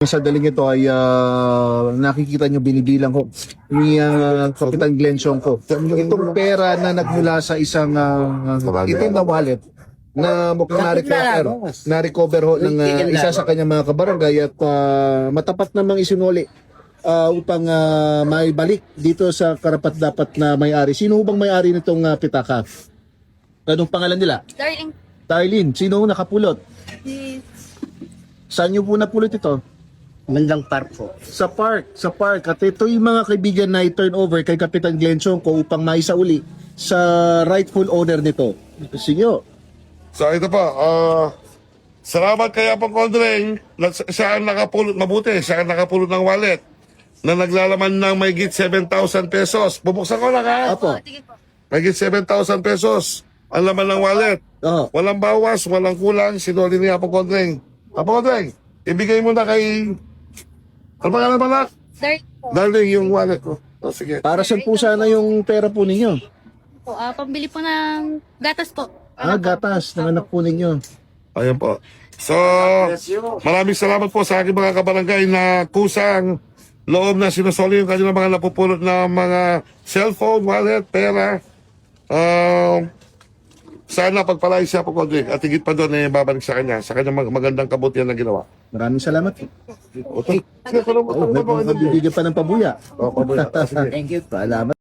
Sa daling ito ay nakikita nyo binibilang ko ni Kapitan Glenn Siongco. Itong pera na nagmula sa isang itim na wallet na mukhang na-recover ho ng isa sa kanyang mga kabarangay at matapat namang isinuli upang may balik dito sa karapat-dapat na may-ari. Sino bang may-ari nitong pitaka? Anong pangalan nila? Darling. Darlene. Sino nakapulot? Saan nyo po napulot ito? Mandang park po. Sa park. At ito yung mga kaibigan na i-turn over kay Kapitan Glenn Siongco upang maisauli sa rightful owner nito. Sinyo. So ito po, salamat kay Apong Condreng, siya ang nakapulot, mabuti, siya ang nakapulot ng wallet na naglalaman ng may git 7,000 pesos. Bubuksan ko lang ha. Apo. Sige po. May git 7,000 pesos ang laman ng wallet. Oo. Walang bawas, walang kulang, sinuli ni Apong Condreng. Apong Condreng, ibigay mo na kay... Ano ba nga naman? Darling po. Darling, yung wallet ko. Oh, sige. Para saan po sana yung pera po ninyo? Pambili po ng gatas po. Gatas ng anak po ninyo. Ayan po. So, maraming salamat po sa aking mga kabarangay na kusang loob na sinusoli yung kanilang mga napupulot na mga cellphone, wallet, pera. Sana pagpalain siya po, Kodrik. At higit pa doon, babalik sa kanyang magandang kabutihan na ginawa. Maraming salamat. Okay. May bibigyan pa ng pabuya. Oh, pabuya. Thank you. Salamat.